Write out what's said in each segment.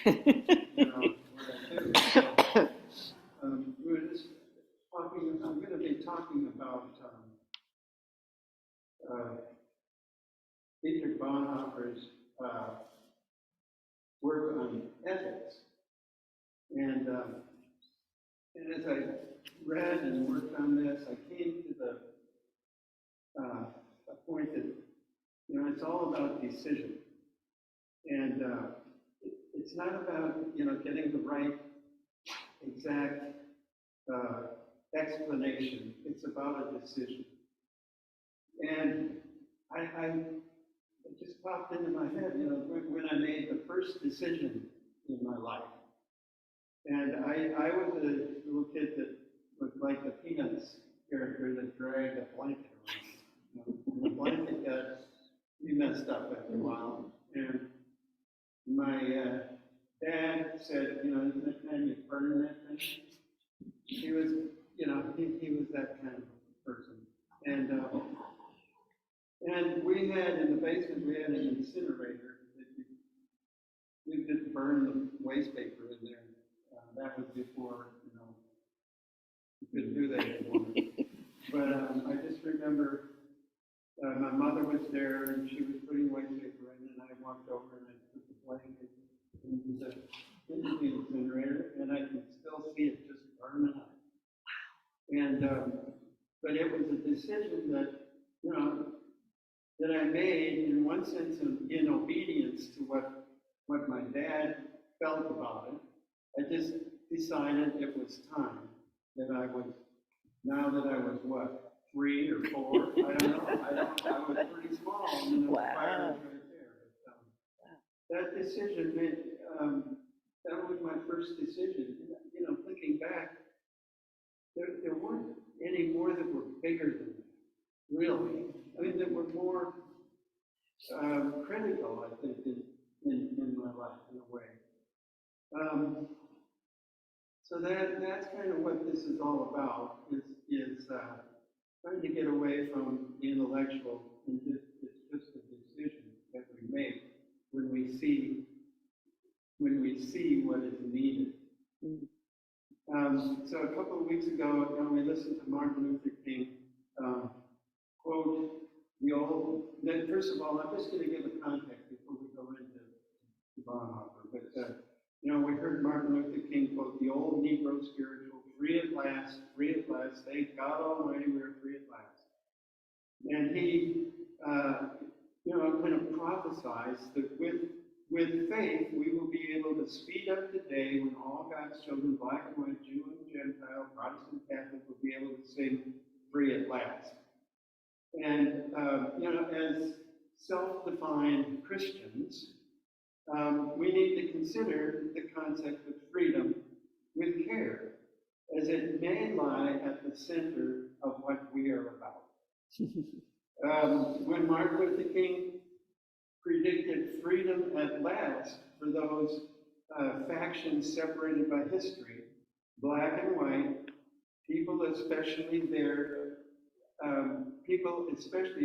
you know, what I do. So, we're just talking, I'm going to be talking about uh, Dietrich Bonhoeffer's work on ethics. And as I read and worked on this, I came to a point that, you know, it's all about decision. And it's not about, you know, getting the right exact explanation. It's about a decision. And it just popped into my head, you know, when I made the first decision in my life. And I was a little kid that was like the Peanuts character that dragged a blanket around. And the blanket got messed up after a while. And my dad said, you know, isn't it time you burn that thing? He was, you know, he was that kind of person. And we had, in the basement, we had an incinerator. We just burned the waste paper in there. That was before, you know, you couldn't do that anymore. But I just remember my mother was there and she was putting waste paper in, and I walked over and I put the blanket into the incinerator, and I can still see it just burning up. And but it was a decision that, you know, that I made in one sense in obedience to what my dad felt about it. I just decided it was time that I was, now that I was what, 3 or 4? I don't know. I was pretty small, and the fire was right there. But, that decision made, that was my first decision. You know, thinking back, there weren't any more that were bigger than that, really. I mean, that were more critical, I think, in my life, in a way. So that's kind of what this is all about, is trying to get away from the intellectual, and it's just a decision that we make when we see what is needed. So a couple of weeks ago, you know, we listened to Martin Luther King quote the old. Then first of all, I'm just going to give a context before we go into Bonhoeffer. But you know, we heard Martin Luther King quote the old Negro spiritual: "Free at last, free at last. Thank God Almighty, we're free at last." And he, you know, kind of prophesies that with faith, we will be able to speed up the day when all God's children, black and white, Jew and Gentile, Protestant, Catholic, will be able to sing "Free at last." And, you know, as self-defined Christians, we need to consider the concept of freedom with care, as it may lie at the center of what we are about. When Martin Luther King predicted freedom at last for those factions separated by history, black and white, people especially,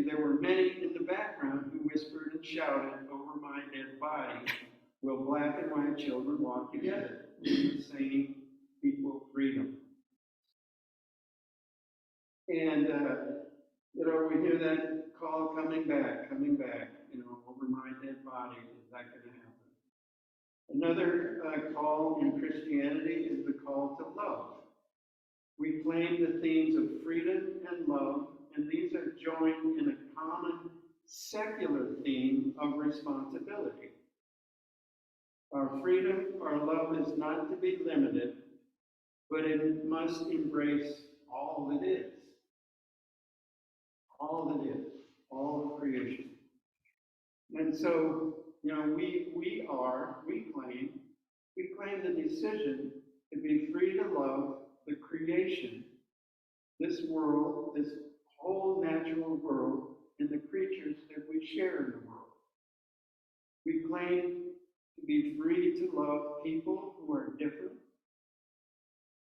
there were many in the background who whispered and shouted over my dead body, "Will black and white children walk together in the same equal freedom?" And, you know, we hear that call coming back, you know, over my dead body. Is that going to happen? Another call in Christianity is the call to love. We claim the themes of freedom and love, and these are joined in a common secular theme of responsibility. Our freedom, our love is not to be limited, but it must embrace all that is. All that is, all of creation. And so, you know, we claim the decision to be free to love the creation, this world, this whole natural world, and the creatures that we share in the world. We claim to be free to love people who are different,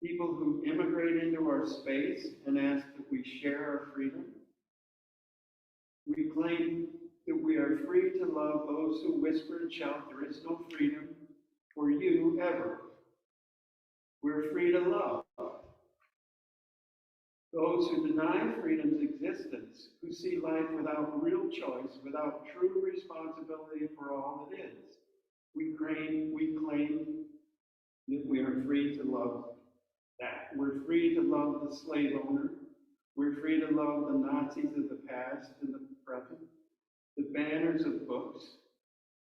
people who immigrate into our space and ask that we share our freedom. We claim that we are free to love those who whisper and shout there is no freedom, for you ever. We're free to love. Those who deny freedom's existence, who see life without real choice, without true responsibility for all it is. We claim that we are free to love that. We're free to love the slave owner. We're free to love the Nazis of the past and the present, the banners of books,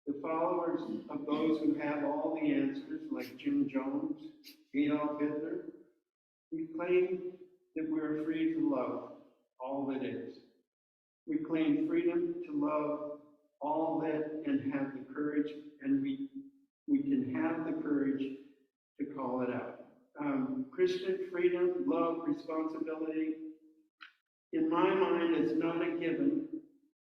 the followers of those who have all the answers, like Jim Jones, Adolf Hitler. We claim that we're free to love all that is. We claim freedom to love all that and have the courage, and we can have the courage to call it out. Christian freedom, love, responsibility, in my mind, is not a given,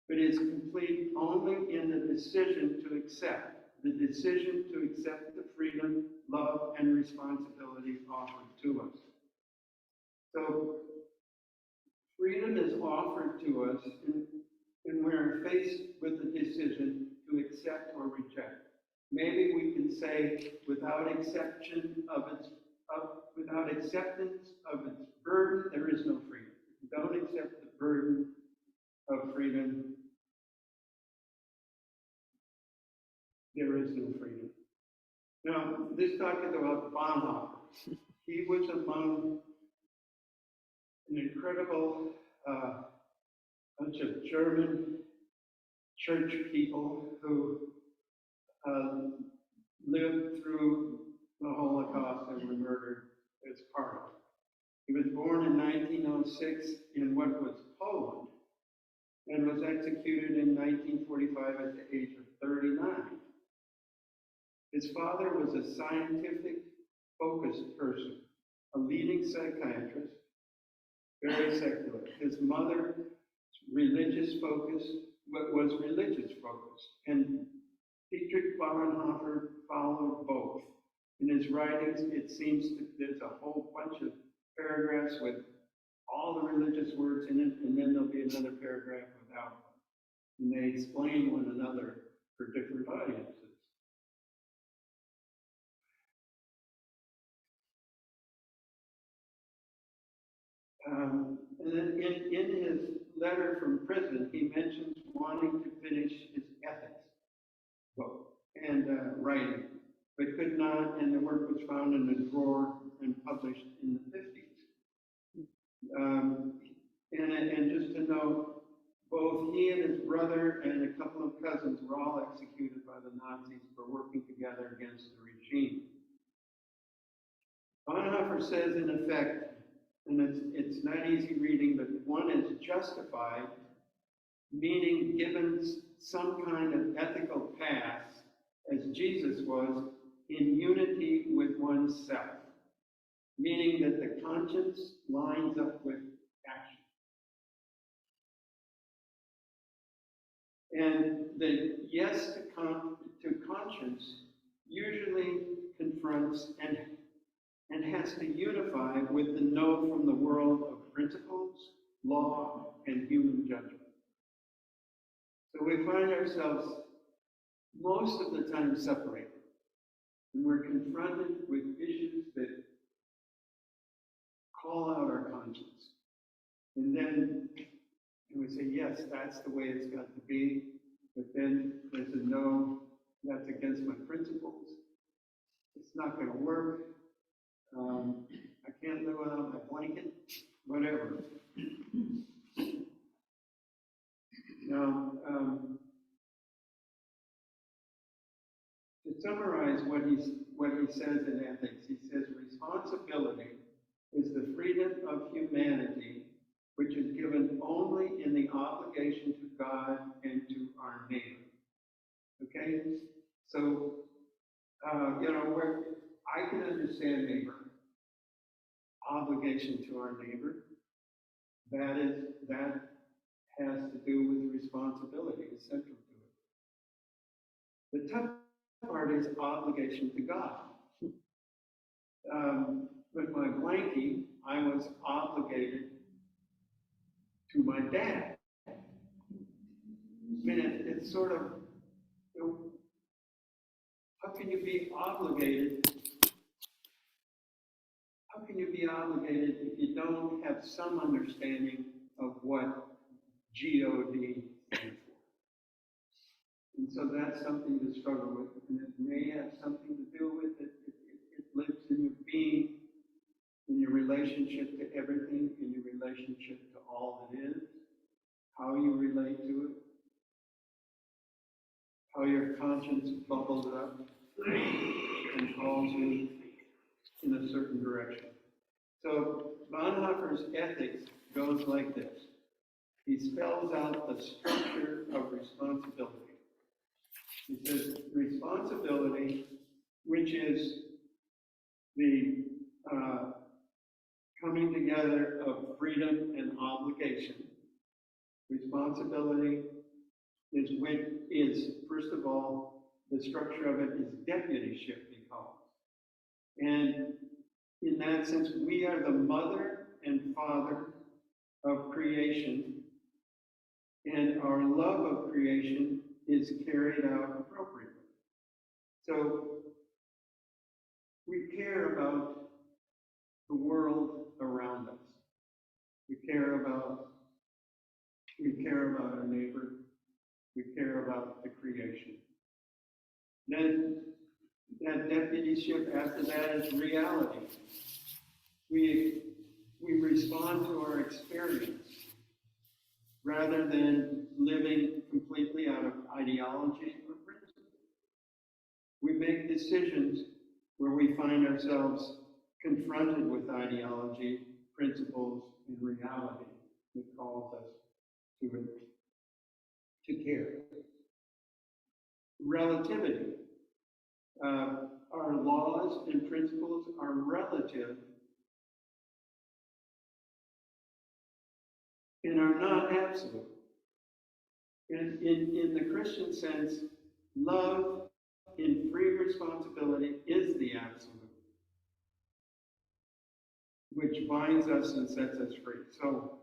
but is complete only in the decision to accept the freedom, love, and responsibility offered to us. So, freedom is offered to us, and we're faced with the decision to accept or reject. Maybe we can say, without acceptance of its burden, there is no freedom. If you don't accept the burden of freedom, there is no freedom. Now, this talk is about Bonhoeffer. He was among an incredible bunch of German church people who lived through the Holocaust and were murdered as part of it. He was born in 1906 in what was Poland and was executed in 1945 at the age of 39. His father was a scientific, focused person, a leading psychiatrist, very secular. His mother was religious focused, and Dietrich Bonhoeffer followed both. In his writings, it seems that there's a whole bunch of paragraphs with all the religious words in it, and then there'll be another paragraph without them. And they explain one another for different audiences. And then in his letter from prison, he mentions wanting to finish his ethics book and writing, but could not, and the work was found in a drawer and published in the 50s. And just to note, both he and his brother and a couple of cousins were all executed by the Nazis for working together against the regime. Bonhoeffer says, in effect, and it's not easy reading, but one is justified, meaning given some kind of ethical path, as Jesus was, in unity with oneself, meaning that the conscience lines up with action. And the yes to conscience usually confronts and has to unify with the no from the world of principles, law, and human judgment. So we find ourselves most of the time separated. And we're confronted with issues that call out our conscience. And then we say, yes, that's the way it's got to be. But then there's a no, that's against my principles. It's not going to work. I can't live without my blanket, whatever. Now, to summarize what he says in ethics, he says responsibility is the freedom of humanity which is given only in the obligation to God and to our neighbor. Okay? So, where I can understand neighbor, obligation to our neighbor, that has to do with responsibility, is central to it. The tough part is obligation to God. With my blankie, I was obligated to my dad. I mean, it's sort of how can you be obligated? How can you be obligated if you don't have some understanding of what God stands for? And so that's something to struggle with, and it may have something to do with it. It lives in your being, in your relationship to everything, in your relationship to all that is, how you relate to it, how your conscience bubbles up and calls you in a certain direction. So Bonhoeffer's ethics goes like this. He spells out the structure of responsibility. He says responsibility, which is the coming together of freedom and obligation. Responsibility is, first of all, the structure of it is deputyship, he calls. And in that sense, we are the mother and father of creation, and our love of creation is carried out appropriately. So we care about the world around us. We care about our neighbor. We care about the creation. Then that deputyship after that is reality. We respond to our experience rather than living completely out of ideology or principle. We make decisions where we find ourselves confronted with ideology, principles, and reality that calls us to care. Relativity. Our laws and principles are relative and are not absolute. And in the Christian sense, love in free responsibility is the absolute, which binds us and sets us free. So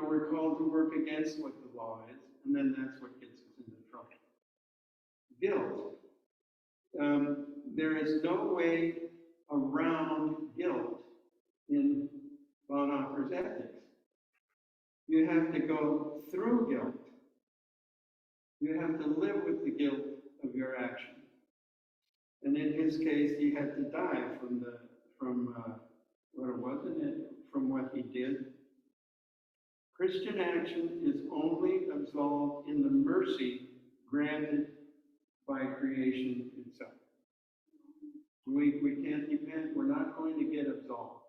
we're called to work against what the law is, and then that's what gets us into trouble. Guilt. There is no way around guilt in Bonhoeffer's ethics. You have to go through guilt. You have to live with the guilt of your action. And in his case, he had to die from what he did. Christian action is only absolved in the mercy granted by creation itself. We can't depend, we're not going to get absolved.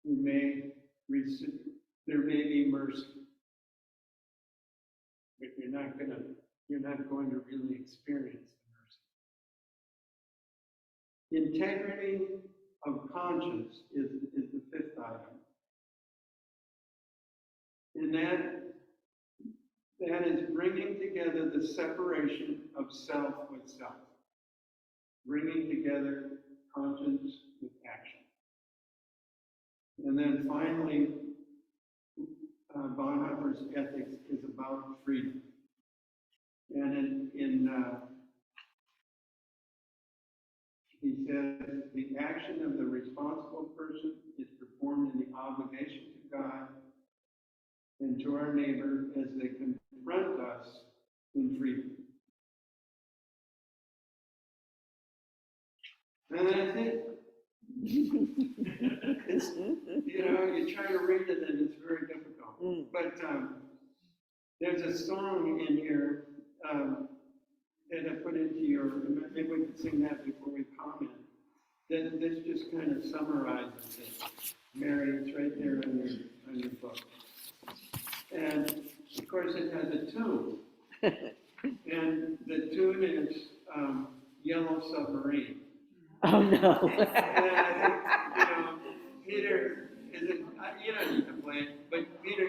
There may be mercy, but you're not going to really experience the mercy. Integrity of conscience is the fifth item. And that is bringing together the separation of self with self. Bringing together conscience with action. And then finally, Bonhoeffer's ethics is about freedom. And he says, the action of the responsible person is performed in the obligation to God and to our neighbor as they confront us in freedom. And that's it. You try to read it and it's very difficult. But there's a song in here that I put into maybe we could sing that before we comment. This just kind of summarizes it. Mary, it's right there on your book. And of course it has a tune. And the tune is Yellow Submarine. Oh no. And I think, Peter isn't, you don't need to play it, but Peter